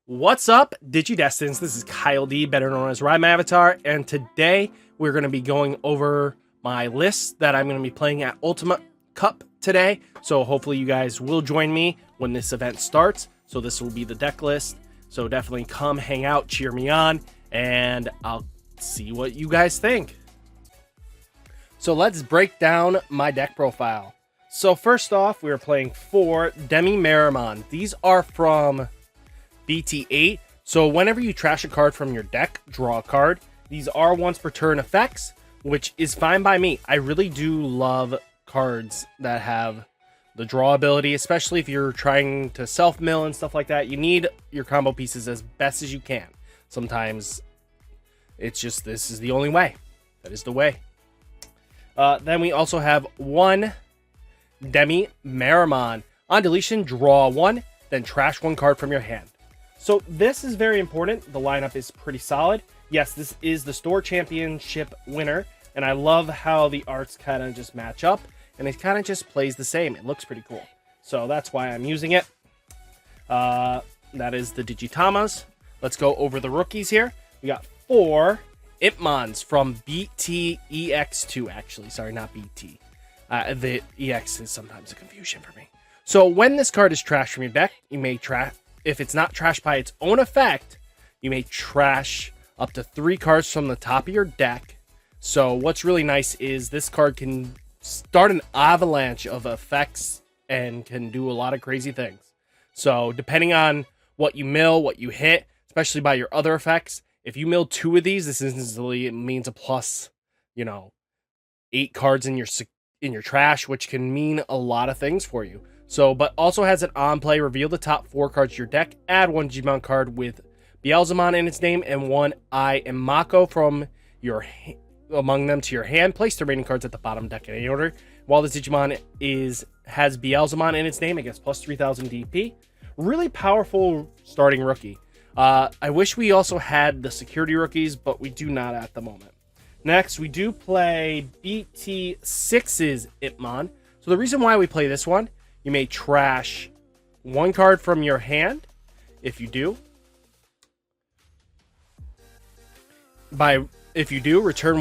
What's up, DigiDestins? This is Kyle D, better known as RideMyAvatar, and today we're going to be going over my list that I'm going to be playing at Ultimate Cup today. So hopefully you guys will join me when this event starts. So this will be the deck list. So definitely come hang out, cheer me on, and I'll see what you guys think. So let's break down my deck profile. So first off, we're playing 4 DemiMeramon. These are from BT8. So whenever you trash a card from your deck, draw a card. These are once per turn effects, which is fine by me. I really do love cards that have the draw ability, especially if you're trying to self-mill and stuff like that. You need your combo pieces as best as you can. Sometimes it's just, this is the only way. That is the way. Then we also have 1 DemiMeramon. On deletion, draw 1, then trash 1 card from your hand. So this is very important. The lineup is pretty solid. Yes, this is the store championship winner, and I love how the arts kind of just match up, and it kind of just plays the same. It looks pretty cool. So that's why I'm using it. That is the Digitamas. Let's go over the rookies here. We got 4 Impmons from BT-Ex-02, actually. Sorry, not BT. The EX is sometimes a confusion for me. So when this card is trashed from your deck, you may trash. If it's not trashed by its own effect, you may trash up to 3 cards from the top of your deck. So what's really nice is this card can start an avalanche of effects and can do a lot of crazy things. So depending on what you mill, what you hit, especially by your other effects, if you mill 2 of these, this instantly means a plus, 8 cards in your trash, which can mean a lot of things for you. So, but also has an on play, reveal the top 4 cards of your deck, add 1 Digimon card with Beelzemon in its name, and 1 Mako from among them to your hand. Place the remaining cards at the bottom deck in any order. While this Digimon has Beelzemon in its name, it gets plus 3000 DP. Really powerful starting rookie. I wish we also had the security rookies, but we do not at the moment. Next, we do play BT6's Impmon. So the reason why we play this one, you may trash 1 card from your hand. If you do, return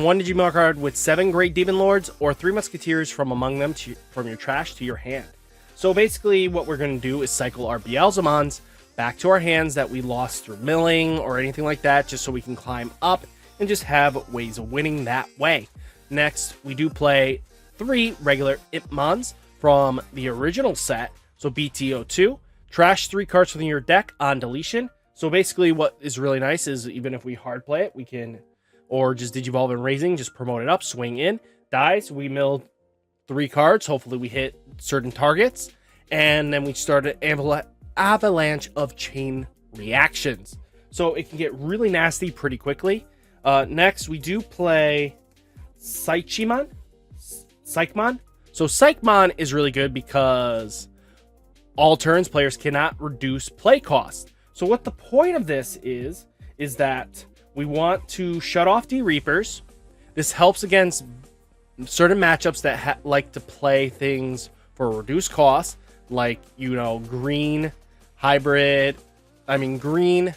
1 Digimon card with 7 Great Demon Lords or 3 Musketeers from among them from your trash to your hand. So basically what we're going to do is cycle our Beelzemons back to our hands that we lost through milling or anything like that, just so we can climb up and just have ways of winning that way. Next, we do play 3 regular Impmons from the original set, so BT02. Trash 3 cards from your deck on deletion. So basically what is really nice is even if we hard play it, we can, or just Digivolve and Raising, just promote it up, swing in, dies, we mill 3 cards, hopefully we hit certain targets, and then we start an avalanche of chain reactions. So it can get really nasty pretty quickly. Next, we do play Psychemon. So Psychemon is really good because all turns players cannot reduce play cost. So what the point of this is that we want to shut off D-Reapers. This helps against certain matchups that like to play things for reduced cost, like, green, hybrid, green,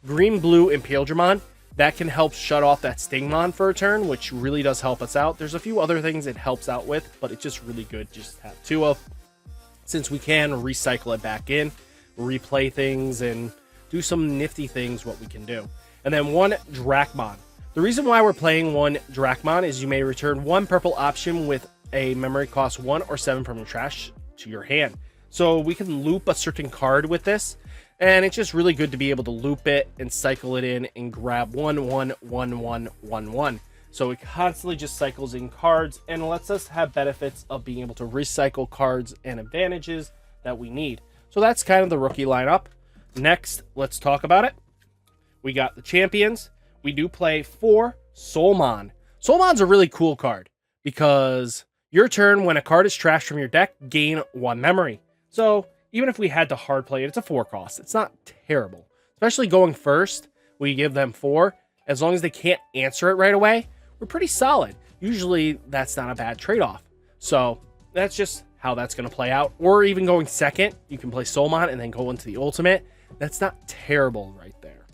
blue, and Beelzemon. That can help shut off that Stingmon for a turn, which really does help us out. There's a few other things it helps out with, but it's just really good just to have 2 of, since we can recycle it back in, replay things, and do some nifty things what we can do. And then 1 Dracmon. The reason why we're playing 1 Dracmon is you may return 1 purple option with a memory cost 1 or 7 from your trash to your hand. So we can loop a certain card with this, and it's just really good to be able to loop it and cycle it in and grab 1, 1, 1, 1, 1, 1. So it constantly just cycles in cards and lets us have benefits of being able to recycle cards and advantages that we need. So that's kind of the rookie lineup. Next, let's talk about it. We got the champions. We do play 4 Soulmon. Soulmon's a really cool card because your turn, when a card is trashed from your deck, gain 1 memory. So even if we had to hard play it, it's a 4 cost. It's not terrible. Especially going first, we give them 4. As long as they can't answer it right away, we're pretty solid. Usually, that's not a bad trade-off. So that's just how that's going to play out. Or even going second, you can play Soulmon and then go into the ultimate. That's not terrible right there.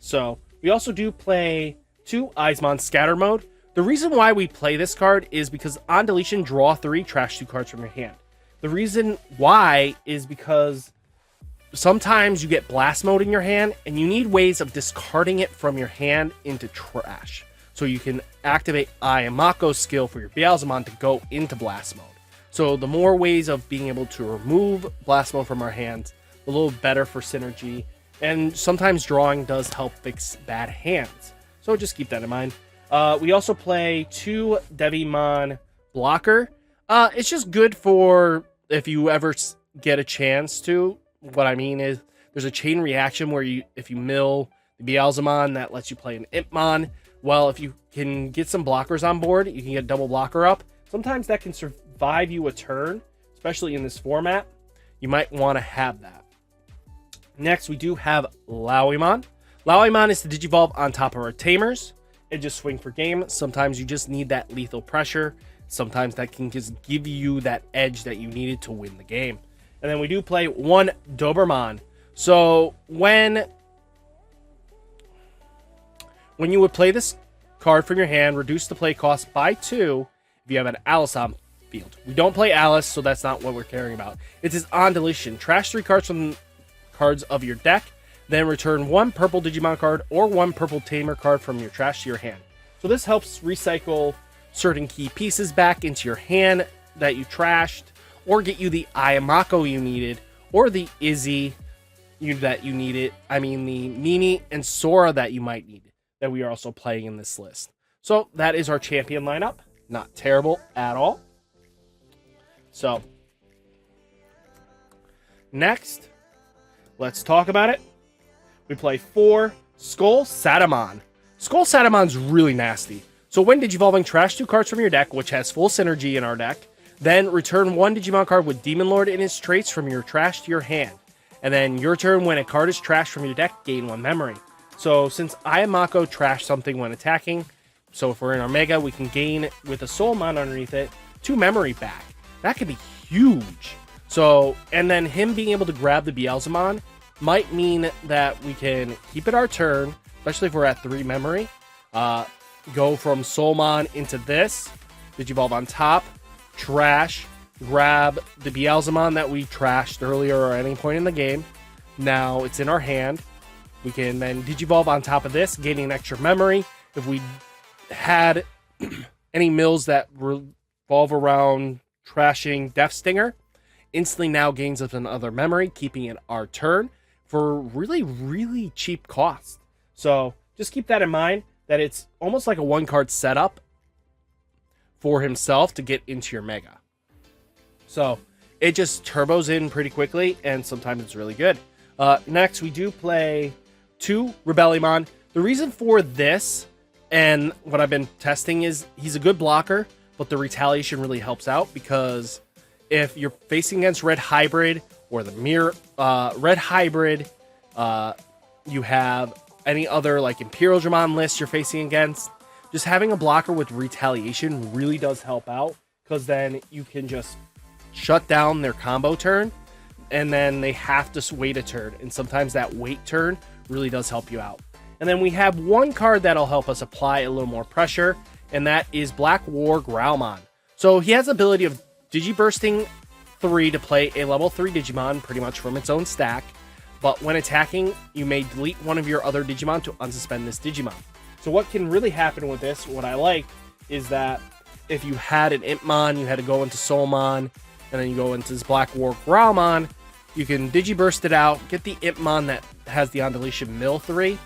So we also do play 2 Eyesmon Scatter Mode. The reason why we play this card is because on deletion, draw 3, trash 2 cards from your hand. The reason why is because sometimes you get Blast Mode in your hand and you need ways of discarding it from your hand into trash. So you can activate Ayamako's skill for your Beelzemon to go into Blast Mode. So the more ways of being able to remove Blast Mode from our hands, a little better for synergy. And sometimes drawing does help fix bad hands. So just keep that in mind. We also play 2 Devimon Blocker. It's just good for if you ever get a chance to. What I mean is there's a chain reaction where if you mill the Beelzemon, that lets you play an Impmon. Well, if you can get some blockers on board, you can get double blocker up. Sometimes that can survive you a turn, especially in this format. You might want to have that. Next, we do have Loweemon. Loweemon is the Digivolve on top of our Tamers. And just swing for game. Sometimes you just need that lethal pressure. Sometimes that can just give you that edge that you needed to win the game. And then we do play 1 Doberman. So when you would play this card from your hand, reduce the play cost by 2 if you have an Alice on field. We don't play Alice, so that's not what we're caring about. It is on deletion. Trash 3 cards from cards of your deck. Then return 1 purple Digimon card or 1 purple Tamer card from your trash to your hand. So this helps recycle certain key pieces back into your hand that you trashed, or get you the Ayamako you needed, or the Izzy that you needed. I mean, the Mimi and Sora that you might need, that we are also playing in this list. So that is our champion lineup. Not terrible at all. So next, let's talk about it. We play 4 Skull Satamon. Skull Satamon's really nasty. So when Digivolving, trash 2 cards from your deck, which has full synergy in our deck. Then return 1 Digimon card with Demon Lord in its traits from your trash to your hand. And then your turn, when a card is trashed from your deck, gain 1 memory. So since Ayamako trashed something when attacking, so if we're in our Mega, we can gain, with a Soulmon underneath it, 2 memory back. That could be huge. So, and then him being able to grab the Beelzemon might mean that we can keep it our turn, especially if we're at 3 memory. Go from Soulmon into this, Digivolve on top, trash, grab the Beelzemon that we trashed earlier or at any point in the game. Now it's in our hand. We can then Digivolve on top of this, gaining extra memory. If we had any mills that revolve around trashing Death Stinger, instantly now gains us another memory, keeping it our turn for really, really cheap cost. So just keep that in mind, that it's almost like a 1-card setup for himself to get into your Mega. So it just turbos in pretty quickly, and sometimes it's really good. Next, we do play 2 Rebellimon. The reason for this, and what I've been testing, is he's a good blocker, but the retaliation really helps out, because if you're facing against Red Hybrid or the Red Hybrid, you have any other like Imperial Dramon list you're facing against, just having a blocker with retaliation really does help out, because then you can just shut down their combo turn, and then they have to wait a turn, and sometimes that wait turn really does help you out. And then we have 1 card that'll help us apply a little more pressure, and that is BlackWarGrowlmon. So he has the ability of Digibursting 3 to play a level 3 Digimon pretty much from its own stack, but when attacking, you may delete one of your other Digimon to unsuspend this Digimon. So what can really happen with this, what I like, is that if you had an Impmon, you had to go into Soulmon, and then you go into this BlackWarGrowlmon, you can Digiburst it out, get the Impmon that has the on-deletion mill 3,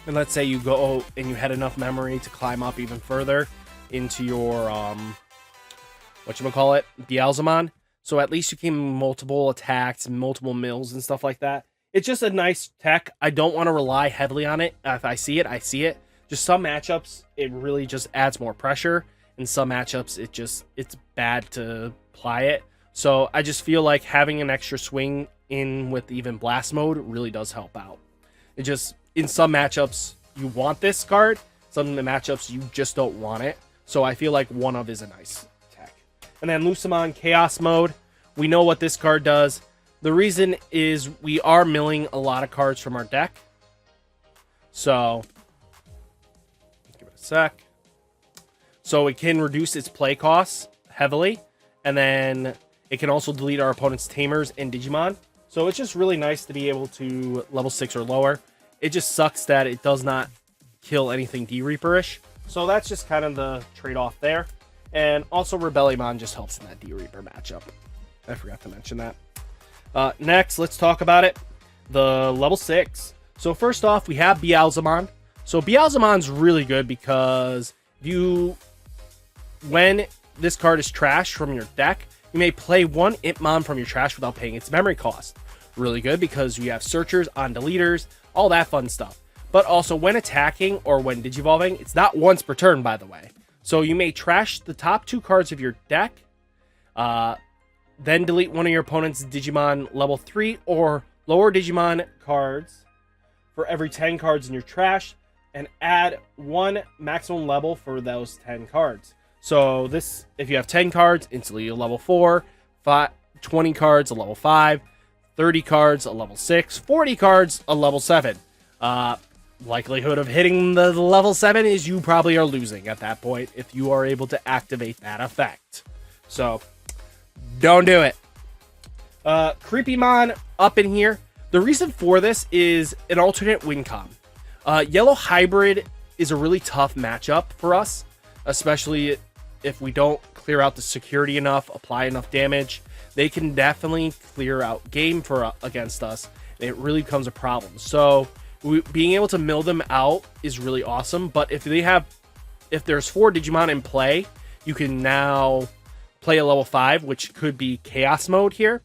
and let's say you go and you had enough memory to climb up even further into your, whatchamacallit, Beelzemon. So at least you can multiple attacks, multiple mills and stuff like that. It's just a nice tech. I don't want to rely heavily on it. If I see it, I see it. Just some matchups, it really just adds more pressure. In some matchups, it's bad to apply it. So I just feel like having an extra swing in with even Blast Mode really does help out. It just, in some matchups, you want this card. Some of the matchups, you just don't want it. So I feel like 1 of is a nice tech. And then Lucemon Chaos Mode. We know what this card does. The reason is we are milling a lot of cards from our deck. So, give it a sec. So it can reduce its play costs heavily. And then it can also delete our opponent's Tamers and Digimon. So it's just really nice to be able to level 6 or lower. It just sucks that it does not kill anything D-Reaper-ish. So that's just kind of the trade-off there. And also Rebellimon just helps in that D-Reaper matchup. I forgot to mention that. Next, let's talk about it. The level 6. So first off, we have Beelzemon. So Beelzemon's really good because when this card is trashed from your deck, you may play one Impmon from your trash without paying its memory cost. Really good because you have searchers on deleters, all that fun stuff. But also when attacking or when digivolving, it's not once per turn, by the way. So you may trash the top 2 cards of your deck, then delete one of your opponent's Digimon level 3 or lower Digimon cards for every 10 cards in your trash, and add 1 maximum level for those 10 cards. So this, if you have 10 cards, instantly a level 4, 20 cards, a level 5, 30 cards, a level 6, 40 cards, a level 7. Likelihood of hitting the level 7 is you probably are losing at that point if you are able to activate that effect. So, don't do it. Creepymon up in here. The reason for this is an alternate win con. Yellow Hybrid is a really tough matchup for us, especially if we don't clear out the security enough, apply enough damage. They can definitely clear out game against us. And it really becomes a problem. So being able to mill them out is really awesome. But if there's 4 Digimon in play, you can now play a level 5, which could be Chaos Mode here.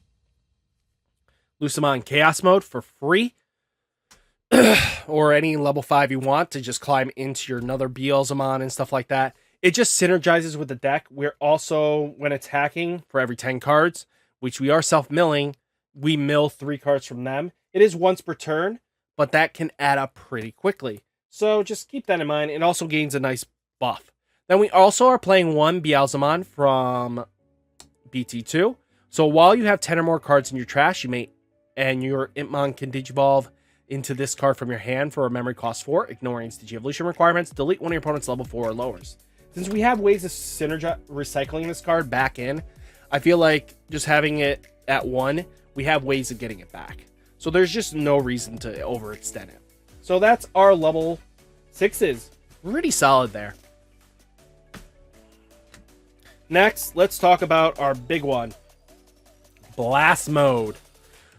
Lucemon Chaos Mode for free. Or any level 5 you want to just climb into your another Beelzemon and stuff like that. It just synergizes with the deck. We're also, when attacking for every 10 cards, which we are self-milling, we mill 3 cards from them. It is once per turn, but that can add up pretty quickly. So just keep that in mind. It also gains a nice buff. Then we also are playing 1 Beelzemon from BT2. So while you have 10 or more cards in your trash, and your Impmon can digivolve into this card from your hand for a memory cost 4, ignoring its Digi-Evolution requirements, delete one of your opponent's level 4 or lowers. Since we have ways of recycling this card back in, I feel like just having it at 1, we have ways of getting it back. So there's just no reason to overextend it. So that's our level 6s. Pretty solid there. Next, let's talk about our big one. Blast Mode.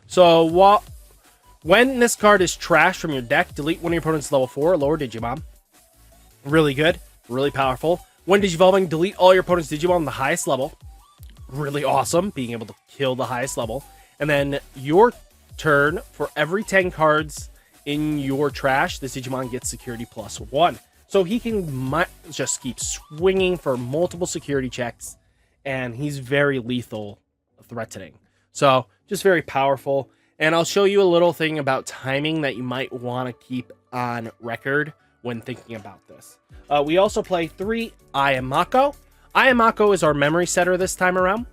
So when this card is trashed from your deck, delete one of your opponent's level 4 or lower Digimon. Really good. Really powerful. When digivolving, delete all your opponent's Digimon on the highest level. Really awesome, being able to kill the highest level. And then your turn, for every 10 cards in your trash, this Digimon gets security +1. So he can just keep swinging for multiple security checks, and he's very lethal threatening. So just very powerful. And I'll show you a little thing about timing that you might want to keep on record when thinking about this. We also play 3 Ayamako. Ayamako is our memory setter this time around.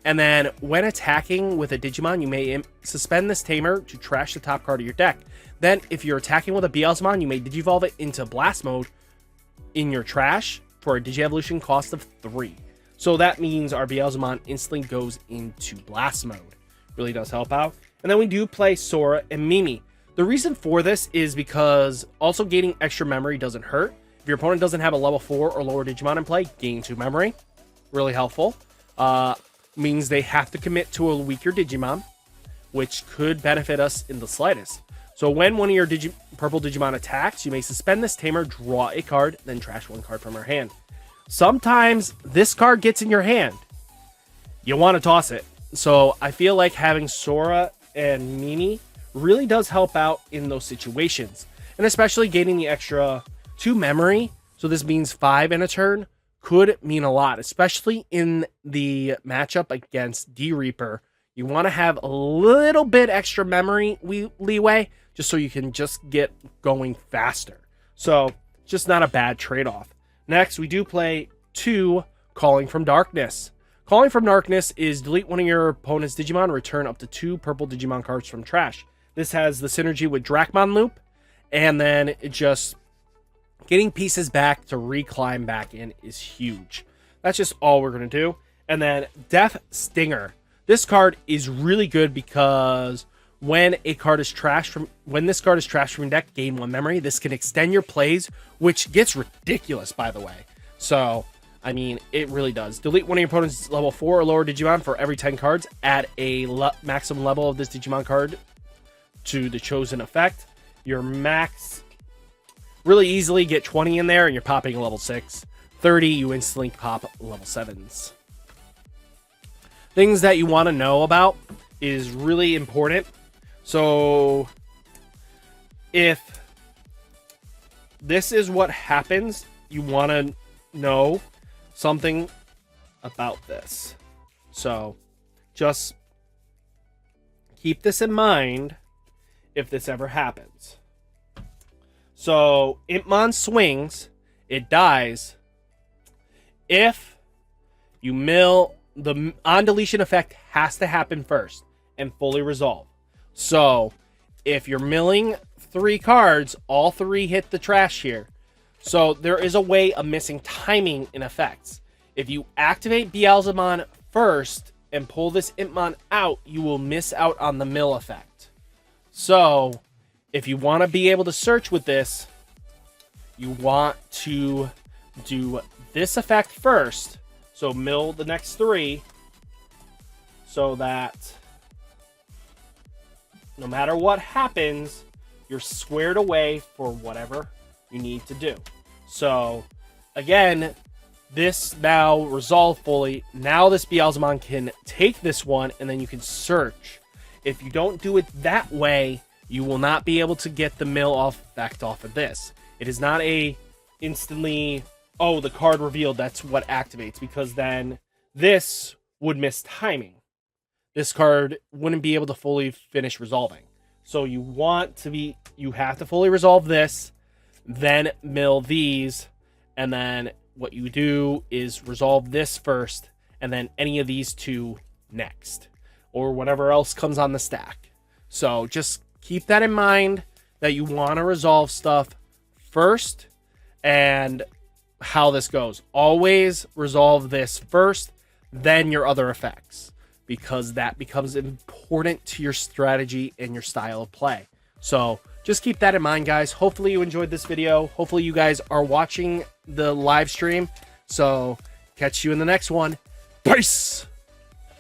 And then when attacking with a Digimon, you may suspend this Tamer to trash the top card of your deck. Then if you're attacking with a Beelzemon, you may digivolve it into Blast Mode in your trash for a Digi-Evolution cost of 3. So that means our Beelzemon instantly goes into Blast Mode. Really does help out. And then we do play Sora and Mimi. The reason for this is because also gaining extra memory doesn't hurt. If your opponent doesn't have a level 4 or lower Digimon in play, gain 2 memory. Really helpful. Means they have to commit to a weaker Digimon, which could benefit us in the slightest. So when one of your purple Digimon attacks, you may suspend this Tamer, draw a card, then trash 1 card from your hand. Sometimes this card gets in your hand. You want to toss it. So I feel like having Sora and Mimi really does help out in those situations. And especially gaining the extra 2 memory, so this means 5 in a turn, could mean a lot, especially in the matchup against D-Reaper. You want to have a little bit extra memory leeway, just so you can just get going faster. So, just not a bad trade-off. Next, we do play 2 Calling from Darkness. Calling from Darkness is delete one of your opponent's Digimon, return up to 2 purple Digimon cards from trash. This has the synergy with Drakmon Loop, and then just getting pieces back to reclimb back in is huge. That's just all we're going to do. And then Death Stinger. This card is really good because when this card is trashed from your deck, gain 1 memory. This can extend your plays, which gets ridiculous, by the way. So, I mean, it really does. Delete one of your opponent's level 4 or lower Digimon for every 10 cards. Add a maximum level of this Digimon card to the chosen effect. Your max really easily get 20 in there, and you're popping a level 6. 30, you instantly pop level 7s. Things that you want to know about is really important. So, if this is what happens, you want to know something about this. So, just keep this in mind if this ever happens. So, Impmon swings, it dies. If you mill, the on deletion effect has to happen first and fully resolve. So, if you're milling 3 cards, all 3 hit the trash here. So, there is a way of missing timing in effects. If you activate Beelzemon first and pull this Impmon out, you will miss out on the mill effect. So, if you want to be able to search with this, you want to do this effect first. So, mill the next 3 so that no matter what happens, you're squared away for whatever you need to do. So, again, this now resolved fully. Now this Beelzemon can take this one, and then you can search. If you don't do it that way, you will not be able to get the mill effect off of this. It is not a instantly, oh, the card revealed, that's what activates, because then this would miss timing. This card wouldn't be able to fully finish resolving. So you have to fully resolve this, then mill these, and then what you do is resolve this first, and then any of these 2 next, or whatever else comes on the stack. So just keep that in mind, that you want to resolve stuff first, and how this goes. Always resolve this first, then your other effects, because that becomes important to your strategy and your style of play. So just keep that in mind, guys. Hopefully you enjoyed this video. Hopefully you guys are watching the live stream. So catch you in the next one. Peace!